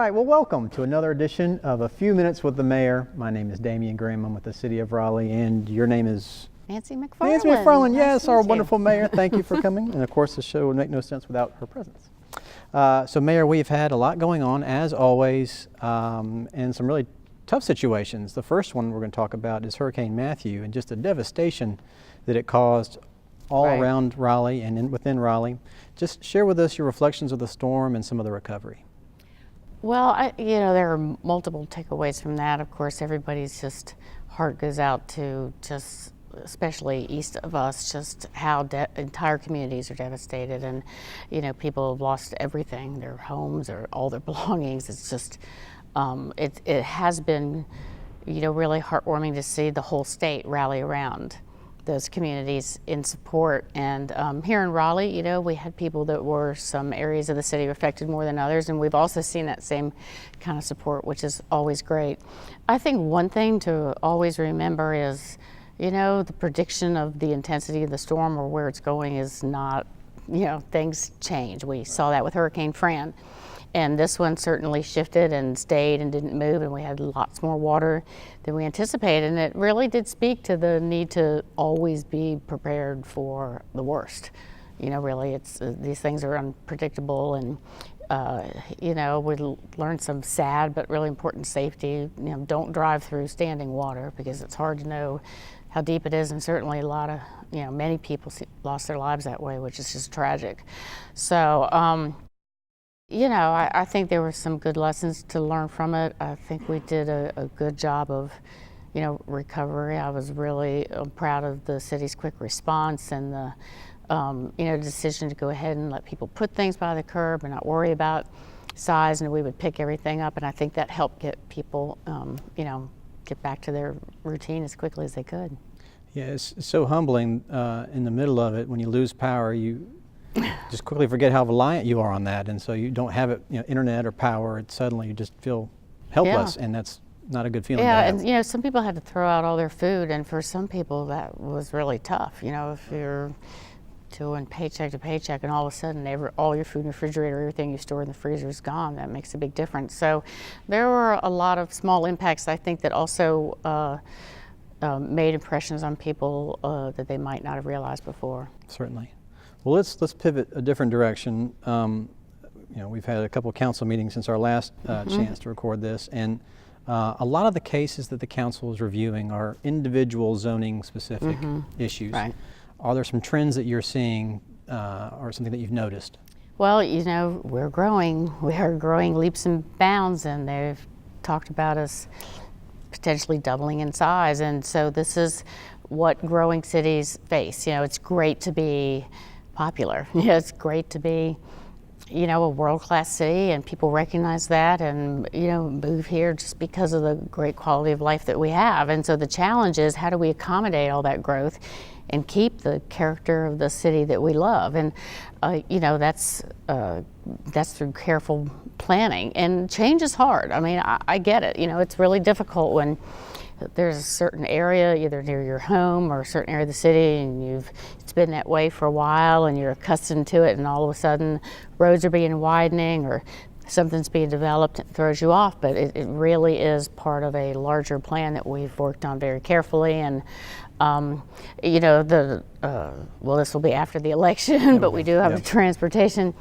right, well, welcome to another edition of A Few Minutes with the Mayor. My name is Damian Graham. I'm with the City of Raleigh, and your name is? Nancy McFarland. Nancy McFarland, yes, nice our wonderful mayor. Thank you for coming. And of course, the show would make no sense without her presence. So, Mayor, we've had a lot going on, as always, and some really tough situations. The first one we're going to talk about is Hurricane Matthew and just the devastation that it caused all around Raleigh and within Raleigh. Just share with us your reflections of the storm and some of the recovery. Well, there are multiple takeaways from that. Of course, everybody's just heart goes out to just, especially east of us, just how entire communities are devastated, and people have lost everything, their homes or all their belongings. It's just, it has been, really heartwarming to see the whole state rally around those communities in support. And here in Raleigh, we had people that were, some areas of the city affected more than others, and we've also seen that same kind of support, which is always great. I think one thing to always remember is, the prediction of the intensity of the storm or where it's going is not, things change. We saw that with Hurricane Fran. And this one certainly shifted and stayed and didn't move, and we had lots more water than we anticipated. And it really did speak to the need to always be prepared for the worst. Really, it's these things are unpredictable, and we learned some sad but really important safety. Don't drive through standing water because it's hard to know how deep it is, and certainly a lot of, many people lost their lives that way, which is just tragic. So, I think there were some good lessons to learn from it. I think we did a good job of, recovery. I was really proud of the city's quick response and the, decision to go ahead and let people put things by the curb and not worry about size, and we would pick everything up. And I think that helped get people, get back to their routine as quickly as they could. Yeah, it's so humbling in the middle of it when you lose power. You just quickly forget how reliant you are on that, and so you don't have it, internet or power. It suddenly you just feel helpless, and that's not a good feeling. Yeah, to have. and some people had to throw out all their food, and for some people that was really tough. If you're doing paycheck to paycheck, and all of a sudden all your food in the refrigerator, everything you store in the freezer is gone, that makes a big difference. So there were a lot of small impacts, I think, that also made impressions on people that they might not have realized before. Certainly. Well, let's pivot a different direction. We've had a couple of council meetings since our last chance to record this, and a lot of the cases that the council is reviewing are individual zoning specific issues. Right. Are there some trends that you're seeing or something that you've noticed? Well, we're growing. We are growing leaps and bounds, and they've talked about us potentially doubling in size. And so this is what growing cities face. It's great to be popular. It's great to be, a world-class city, and people recognize that and, move here just because of the great quality of life that we have. And so the challenge is, how do we accommodate all that growth and keep the character of the city that we love? And, that's through careful planning. And change is hard. I mean, I get it. It's really difficult when there's a certain area, either near your home or a certain area of the city, and it's been that way for a while, and you're accustomed to it, and all of a sudden roads are being widening or something's being developed, it throws you off. But it really is part of a larger plan that we've worked on very carefully. And this will be after the election, but we do have a transportation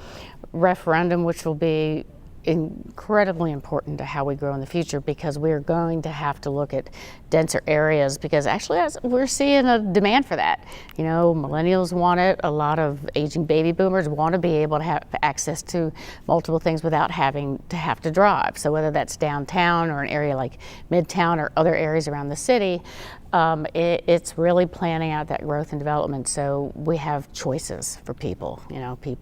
referendum, which will be incredibly important to how we grow in the future, because we're going to have to look at denser areas, because actually we're seeing a demand for that. Millennials want it. A lot of aging baby boomers want to be able to have access to multiple things without having to drive. So whether that's downtown or an area like Midtown or other areas around the city, it's really planning out that growth and development so we have choices for people.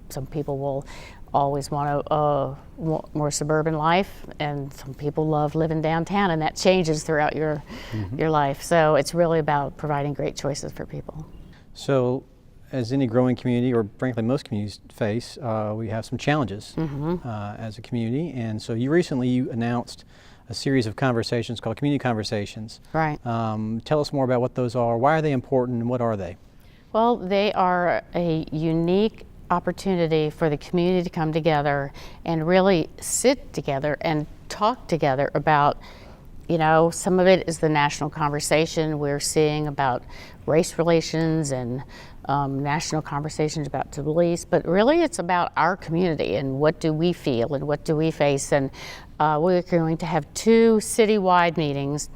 Some people will always want a more suburban life, and some people love living downtown, and that changes throughout your life. So it's really about providing great choices for people. So, as any growing community, or frankly most communities face, we have some challenges as a community. And so you recently announced a series of conversations called Community Conversations. Right. Tell us more about what those are. Why are they important, and what are they? Well, they are a unique opportunity for the community to come together and really sit together and talk together about, you know, some of it is the national conversation we're seeing about race relations and national conversations about police, but really it's about our community and what do we feel and what do we face. And we're going to have 2 citywide meetings,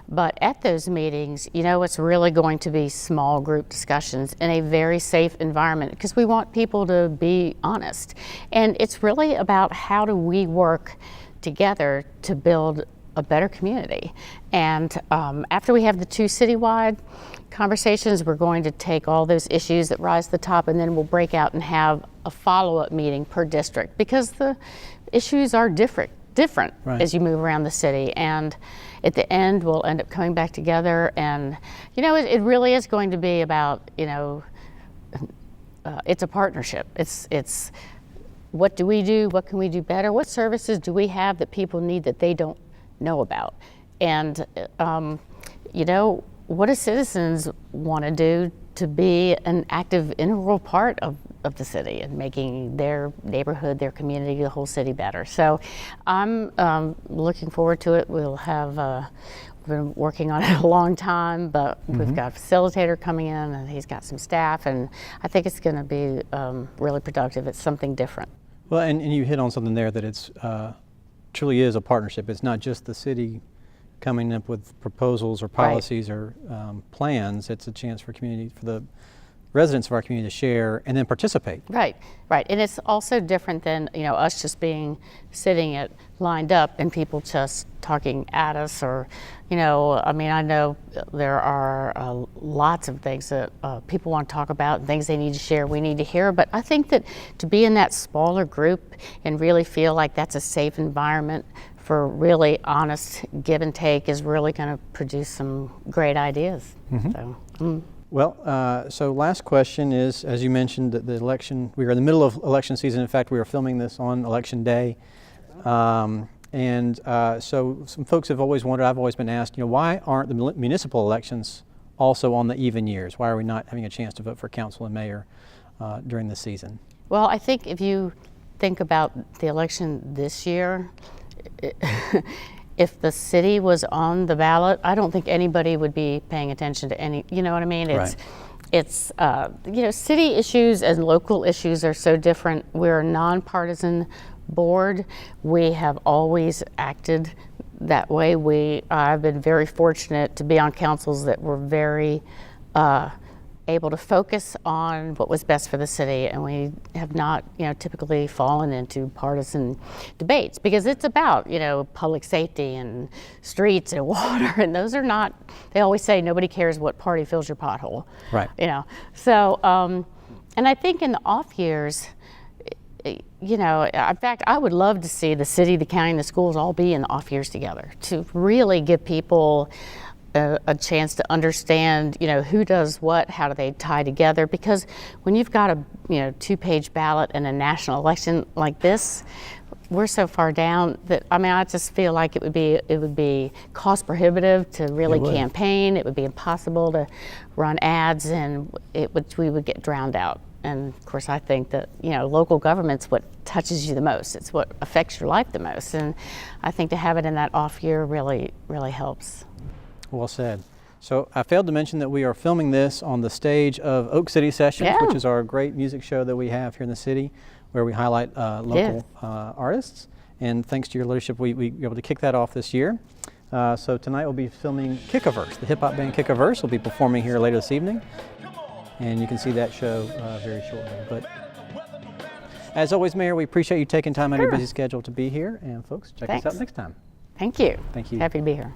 but at those meetings, you know, it's really going to be small group discussions in a very safe environment because we want people to be honest. And it's really about how do we work together to build a better community. And after we have the 2 citywide conversations, we're going to take all those issues that rise to the top, and then we'll break out and have a follow-up meeting per district because the issues are different Right. as you move around the city. And at the end, we'll end up coming back together. And you know, it really is going to be about, you know, it's a partnership. It's what do we do? What can we do better? What services do we have that people need that they don't know about? And you know, what do citizens want to do to be an active, integral part of the city and making their neighborhood, their community, the whole city better? So I'm looking forward to it. We'll have, we've been working on it a long time, but we've got a facilitator coming in and he's got some staff, and I think it's going to be really productive. It's something different. Well, and you hit on something there that it's truly is a partnership. It's not just the city coming up with proposals or policies or plans. It's a chance for the residents of our community to share and then participate. Right, right. And it's also different than, you know, us just sitting lined up and people just talking at us, or, you know, I mean, I know there are lots of things that people want to talk about and things they need to share, we need to hear, but I think that to be in that smaller group and really feel like that's a safe environment for really honest give and take is really going to produce some great ideas. So, Well, so last question is, as you mentioned, the election, we are in the middle of election season. In fact, we are filming this on election day. So some folks have always wondered, I've always been asked, you know, why aren't the municipal elections also on the even years? Why are we not having a chance to vote for council and mayor during the season? well, I think if you think about the election this year, if the city was on the ballot, I don't think anybody would be paying attention to any, you know what I mean? It's you know, city issues and local issues are so different. We're a nonpartisan board. We have always acted that way. I've been very fortunate to be on councils that were very able to focus on what was best for the city, and we have not, you know, typically fallen into partisan debates because it's about, you know, public safety and streets and water, and those are not, they always say nobody cares what party fills your pothole. Right. You know, so, and I think in the off years, you know, in fact, I would love to see the city, the county, and the schools all be in the off years together to really give people a chance to understand, you know, who does what, how do they tie together? Because when you've got a, you know, 2-page ballot in a national election like this, we're so far down that, I mean, I just feel like it would be cost prohibitive to really campaign. It would be impossible to run ads, and we would get drowned out. And of course, I think that, you know, local government's what touches you the most. It's what affects your life the most. And I think to have it in that off year really, really helps. Well said. So I failed to mention that we are filming this on the stage of Oak City Sessions, which is our great music show that we have here in the city, where we highlight local artists. And thanks to your leadership, we were able to kick that off this year. So tonight we'll be filming Kickaverse. The hip-hop band Kickaverse will be performing here later this evening. And you can see that show very shortly. But as always, Mayor, we appreciate you taking time out of your busy schedule to be here. And folks, check us out next time. Thank you. Thank you. Happy to be here.